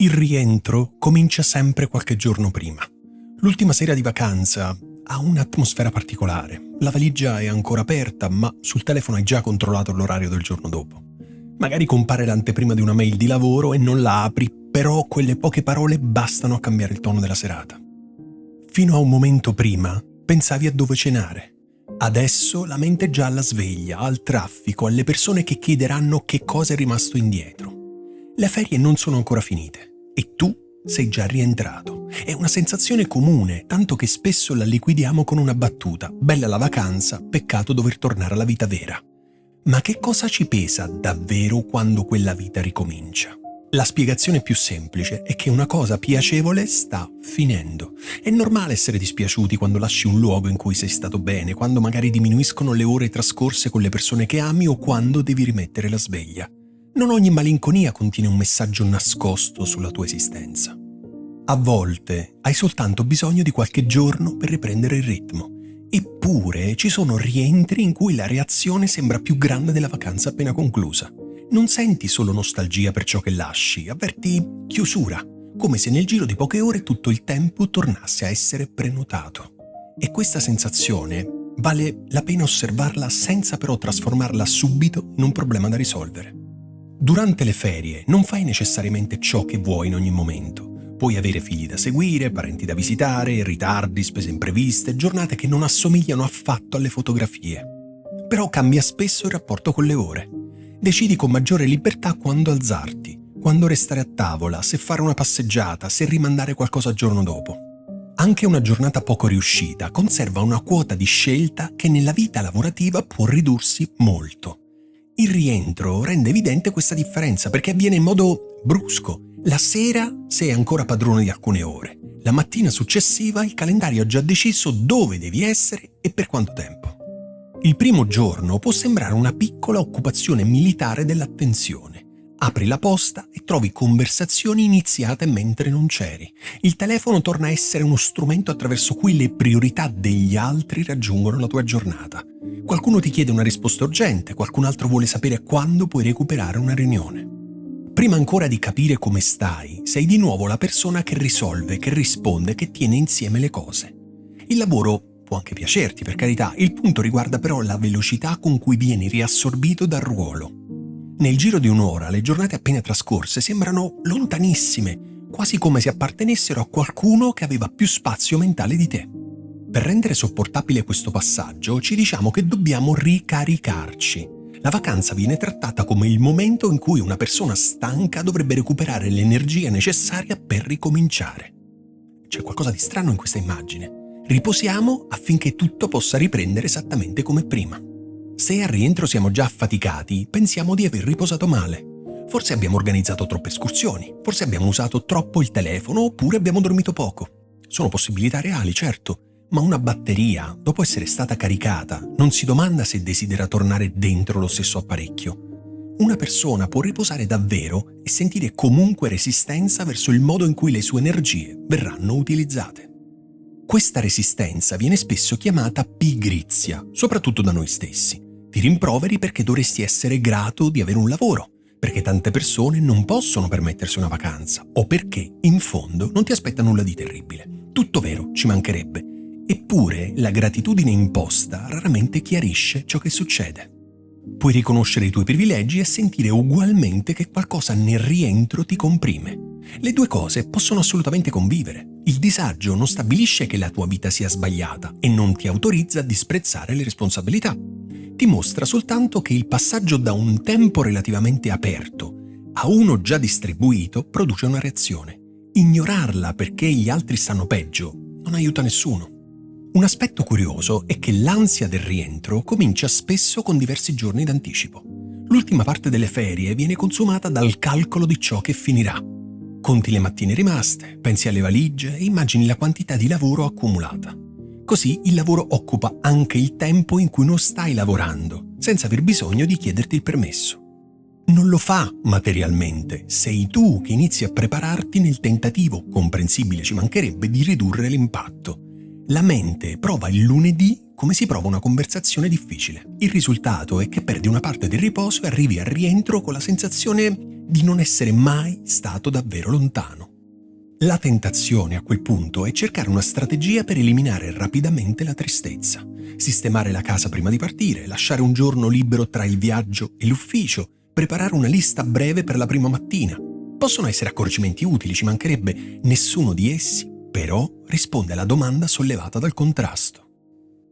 Il rientro comincia sempre qualche giorno prima. L'ultima sera di vacanza ha un'atmosfera particolare. La valigia è ancora aperta, ma sul telefono hai già controllato l'orario del giorno dopo. Magari compare l'anteprima di una mail di lavoro e non la apri, però quelle poche parole bastano a cambiare il tono della serata. Fino a un momento prima pensavi a dove cenare. Adesso la mente è già alla sveglia, al traffico, alle persone che chiederanno che cosa è rimasto indietro. Le ferie non sono ancora finite e tu sei già rientrato. È una sensazione comune, tanto che spesso la liquidiamo con una battuta. Bella la vacanza, peccato dover tornare alla vita vera. Ma che cosa ci pesa davvero quando quella vita ricomincia? La spiegazione più semplice è che una cosa piacevole sta finendo. È normale essere dispiaciuti quando lasci un luogo in cui sei stato bene, quando magari diminuiscono le ore trascorse con le persone che ami o quando devi rimettere la sveglia. Non ogni malinconia contiene un messaggio nascosto sulla tua esistenza. A volte hai soltanto bisogno di qualche giorno per riprendere il ritmo. Eppure ci sono rientri in cui la reazione sembra più grande della vacanza appena conclusa. Non senti solo nostalgia per ciò che lasci, avverti chiusura, come se nel giro di poche ore tutto il tempo tornasse a essere prenotato. E questa sensazione vale la pena osservarla senza però trasformarla subito in un problema da risolvere. Durante le ferie non fai necessariamente ciò che vuoi in ogni momento. Puoi avere figli da seguire, parenti da visitare, ritardi, spese impreviste, giornate che non assomigliano affatto alle fotografie. Però cambia spesso il rapporto con le ore. Decidi con maggiore libertà quando alzarti, quando restare a tavola, se fare una passeggiata, se rimandare qualcosa al giorno dopo. Anche una giornata poco riuscita conserva una quota di scelta che nella vita lavorativa può ridursi molto. Il rientro rende evidente questa differenza perché avviene in modo brusco. La sera sei ancora padrone di alcune ore. La mattina successiva il calendario ha già deciso dove devi essere e per quanto tempo. Il primo giorno può sembrare una piccola occupazione militare dell'attenzione. Apri la posta e trovi conversazioni iniziate mentre non c'eri. Il telefono torna a essere uno strumento attraverso cui le priorità degli altri raggiungono la tua giornata. Qualcuno ti chiede una risposta urgente, qualcun altro vuole sapere quando puoi recuperare una riunione. Prima ancora di capire come stai, sei di nuovo la persona che risolve, che risponde, che tiene insieme le cose. Il lavoro può anche piacerti, per carità, il punto riguarda però la velocità con cui vieni riassorbito dal ruolo. Nel giro di un'ora le giornate appena trascorse sembrano lontanissime, quasi come se appartenessero a qualcuno che aveva più spazio mentale di te. Per rendere sopportabile questo passaggio ci diciamo che dobbiamo ricaricarci. La vacanza viene trattata come il momento in cui una persona stanca dovrebbe recuperare l'energia necessaria per ricominciare. C'è qualcosa di strano in questa immagine. Riposiamo affinché tutto possa riprendere esattamente come prima. Se al rientro siamo già affaticati, pensiamo di aver riposato male. Forse abbiamo organizzato troppe escursioni, forse abbiamo usato troppo il telefono oppure abbiamo dormito poco. Sono possibilità reali, certo, ma una batteria, dopo essere stata caricata, non si domanda se desidera tornare dentro lo stesso apparecchio. Una persona può riposare davvero e sentire comunque resistenza verso il modo in cui le sue energie verranno utilizzate. Questa resistenza viene spesso chiamata pigrizia, soprattutto da noi stessi. Ti rimproveri perché dovresti essere grato di avere un lavoro, perché tante persone non possono permettersi una vacanza o perché, in fondo, non ti aspetta nulla di terribile. Tutto vero, ci mancherebbe. Eppure la gratitudine imposta raramente chiarisce ciò che succede. Puoi riconoscere i tuoi privilegi e sentire ugualmente che qualcosa nel rientro ti comprime. Le due cose possono assolutamente convivere. Il disagio non stabilisce che la tua vita sia sbagliata e non ti autorizza a disprezzare le responsabilità. Ti mostra soltanto che il passaggio da un tempo relativamente aperto a uno già distribuito produce una reazione. Ignorarla perché gli altri stanno peggio non aiuta nessuno. Un aspetto curioso è che l'ansia del rientro comincia spesso con diversi giorni d'anticipo. L'ultima parte delle ferie viene consumata dal calcolo di ciò che finirà. Conti le mattine rimaste, pensi alle valigie e immagini la quantità di lavoro accumulata. Così il lavoro occupa anche il tempo in cui non stai lavorando, senza aver bisogno di chiederti il permesso. Non lo fa materialmente, sei tu che inizi a prepararti nel tentativo, comprensibile ci mancherebbe, di ridurre l'impatto. La mente prova il lunedì come si prova una conversazione difficile. Il risultato è che perdi una parte del riposo e arrivi al rientro con la sensazione di non essere mai stato davvero lontano. La tentazione a quel punto è cercare una strategia per eliminare rapidamente la tristezza, sistemare la casa prima di partire, lasciare un giorno libero tra il viaggio e l'ufficio, preparare una lista breve per la prima mattina. Possono essere accorgimenti utili, ci mancherebbe, nessuno di essi, però, risponde alla domanda sollevata dal contrasto.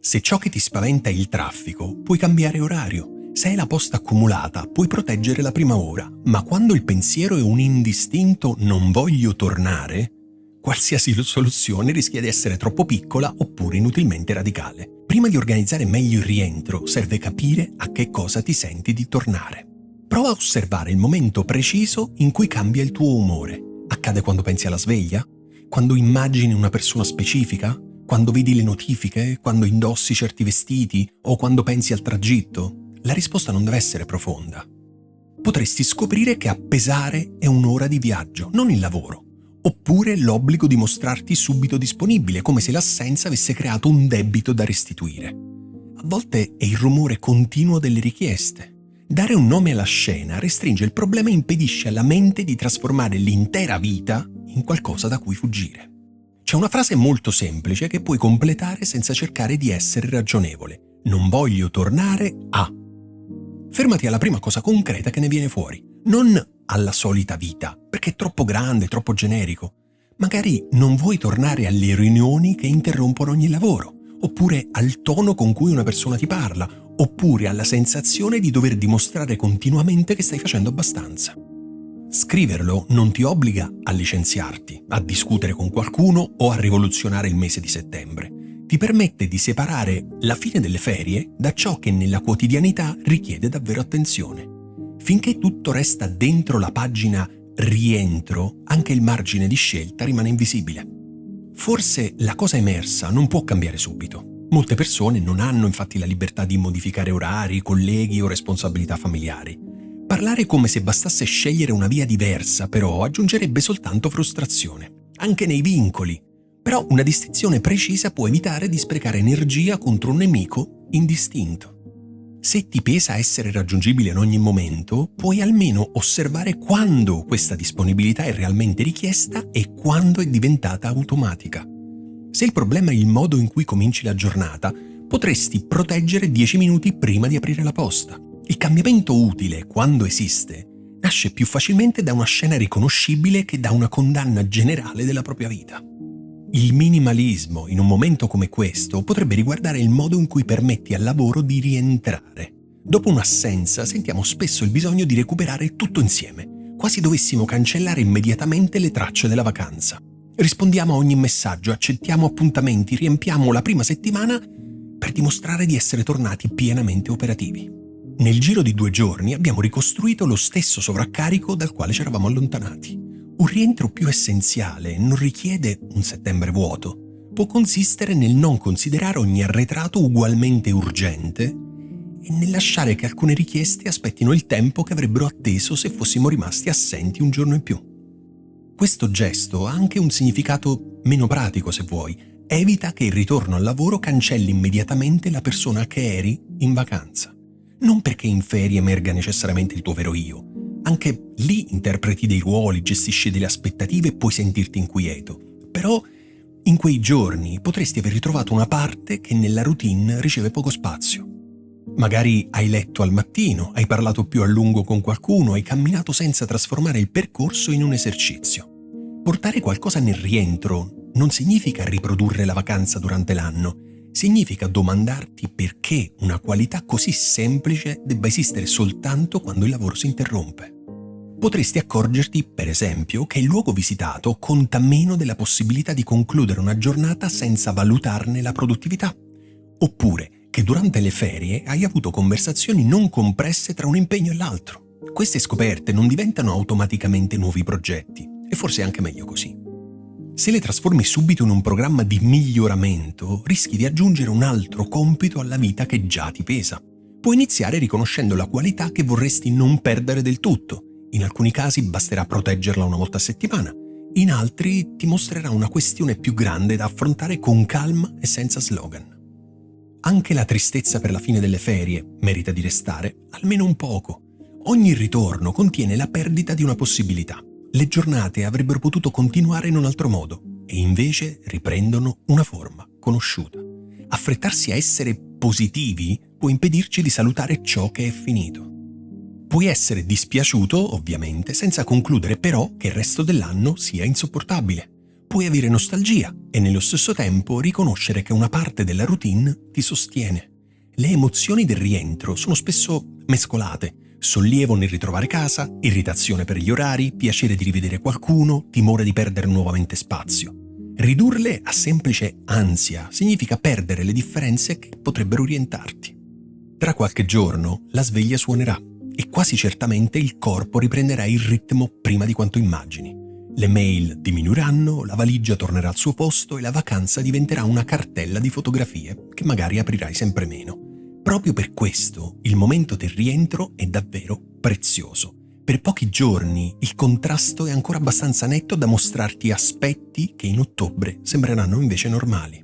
Se ciò che ti spaventa è il traffico, puoi cambiare orario. Se hai la posta accumulata, puoi proteggere la prima ora, ma quando il pensiero è un indistinto non voglio tornare, qualsiasi soluzione rischia di essere troppo piccola oppure inutilmente radicale. Prima di organizzare meglio il rientro, serve capire a che cosa ti senti di tornare. Prova a osservare il momento preciso in cui cambia il tuo umore. Accade quando pensi alla sveglia? Quando immagini una persona specifica? Quando vedi le notifiche? Quando indossi certi vestiti? O quando pensi al tragitto? La risposta non deve essere profonda. Potresti scoprire che a pesare è un'ora di viaggio, non il lavoro. Oppure l'obbligo di mostrarti subito disponibile, come se l'assenza avesse creato un debito da restituire. A volte è il rumore continuo delle richieste. Dare un nome alla scena restringe il problema e impedisce alla mente di trasformare l'intera vita in qualcosa da cui fuggire. C'è una frase molto semplice che puoi completare senza cercare di essere ragionevole. Non voglio tornare a. Fermati alla prima cosa concreta che ne viene fuori, non alla solita vita, perché è troppo grande, troppo generico. Magari non vuoi tornare alle riunioni che interrompono ogni lavoro, oppure al tono con cui una persona ti parla, oppure alla sensazione di dover dimostrare continuamente che stai facendo abbastanza. Scriverlo non ti obbliga a licenziarti, a discutere con qualcuno o a rivoluzionare il mese di settembre. Ti permette di separare la fine delle ferie da ciò che nella quotidianità richiede davvero attenzione. Finché tutto resta dentro la pagina rientro, anche il margine di scelta rimane invisibile. Forse la cosa emersa non può cambiare subito. Molte persone non hanno infatti la libertà di modificare orari, colleghi o responsabilità familiari. Parlare come se bastasse scegliere una via diversa, però, aggiungerebbe soltanto frustrazione, anche nei vincoli. Però una distinzione precisa può evitare di sprecare energia contro un nemico indistinto. Se ti pesa essere raggiungibile in ogni momento, puoi almeno osservare quando questa disponibilità è realmente richiesta e quando è diventata automatica. Se il problema è il modo in cui cominci la giornata, potresti proteggere 10 minuti prima di aprire la posta. Il cambiamento utile, quando esiste, nasce più facilmente da una scena riconoscibile che da una condanna generale della propria vita. Il minimalismo, in un momento come questo, potrebbe riguardare il modo in cui permetti al lavoro di rientrare. Dopo un'assenza sentiamo spesso il bisogno di recuperare tutto insieme, quasi dovessimo cancellare immediatamente le tracce della vacanza. Rispondiamo a ogni messaggio, accettiamo appuntamenti, riempiamo la prima settimana per dimostrare di essere tornati pienamente operativi. Nel giro di 2 giorni abbiamo ricostruito lo stesso sovraccarico dal quale ci eravamo allontanati. Un rientro più essenziale non richiede un settembre vuoto. Può consistere nel non considerare ogni arretrato ugualmente urgente e nel lasciare che alcune richieste aspettino il tempo che avrebbero atteso se fossimo rimasti assenti un giorno in più. Questo gesto ha anche un significato meno pratico, se vuoi. Evita che il ritorno al lavoro cancelli immediatamente la persona che eri in vacanza. Non perché in ferie emerga necessariamente il tuo vero io. Anche lì interpreti dei ruoli, gestisci delle aspettative e puoi sentirti inquieto. Però in quei giorni potresti aver ritrovato una parte che nella routine riceve poco spazio. Magari hai letto al mattino, hai parlato più a lungo con qualcuno, hai camminato senza trasformare il percorso in un esercizio. Portare qualcosa nel rientro non significa riprodurre la vacanza durante l'anno, significa domandarti perché una qualità così semplice debba esistere soltanto quando il lavoro si interrompe. Potresti accorgerti, per esempio, che il luogo visitato conta meno della possibilità di concludere una giornata senza valutarne la produttività. Oppure che durante le ferie hai avuto conversazioni non compresse tra un impegno e l'altro. Queste scoperte non diventano automaticamente nuovi progetti, e forse è anche meglio così. Se le trasformi subito in un programma di miglioramento, rischi di aggiungere un altro compito alla vita che già ti pesa. Puoi iniziare riconoscendo la qualità che vorresti non perdere del tutto. In alcuni casi basterà proteggerla una volta a settimana, in altri ti mostrerà una questione più grande da affrontare con calma e senza slogan. Anche la tristezza per la fine delle ferie merita di restare, almeno un poco. Ogni ritorno contiene la perdita di una possibilità. Le giornate avrebbero potuto continuare in un altro modo e invece riprendono una forma conosciuta. Affrettarsi a essere positivi può impedirci di salutare ciò che è finito. Puoi essere dispiaciuto, ovviamente, senza concludere però che il resto dell'anno sia insopportabile. Puoi avere nostalgia e nello stesso tempo riconoscere che una parte della routine ti sostiene. Le emozioni del rientro sono spesso mescolate. Sollievo nel ritrovare casa, irritazione per gli orari, piacere di rivedere qualcuno, timore di perdere nuovamente spazio. Ridurle a semplice ansia significa perdere le differenze che potrebbero orientarti. Tra qualche giorno la sveglia suonerà e quasi certamente il corpo riprenderà il ritmo prima di quanto immagini. Le mail diminuiranno, la valigia tornerà al suo posto e la vacanza diventerà una cartella di fotografie che magari aprirai sempre meno. Proprio per questo il momento del rientro è davvero prezioso. Per pochi giorni il contrasto è ancora abbastanza netto da mostrarti aspetti che in ottobre sembreranno invece normali.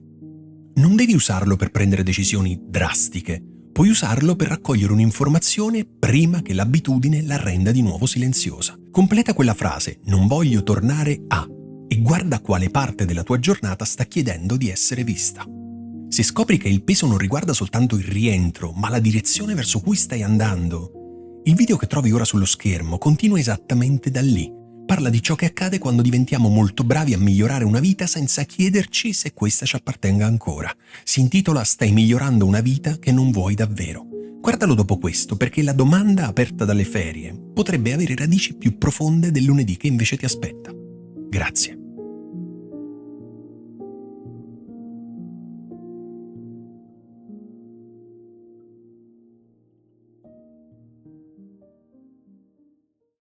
Non devi usarlo per prendere decisioni drastiche, puoi usarlo per raccogliere un'informazione prima che l'abitudine la renda di nuovo silenziosa. Completa quella frase, non voglio tornare a, e guarda quale parte della tua giornata sta chiedendo di essere vista. Se scopri che il peso non riguarda soltanto il rientro, ma la direzione verso cui stai andando, il video che trovi ora sullo schermo continua esattamente da lì. Parla di ciò che accade quando diventiamo molto bravi a migliorare una vita senza chiederci se questa ci appartenga ancora. Si intitola Stai migliorando una vita che non vuoi davvero. Guardalo dopo questo, perché la domanda aperta dalle ferie potrebbe avere radici più profonde del lunedì che invece ti aspetta. Grazie.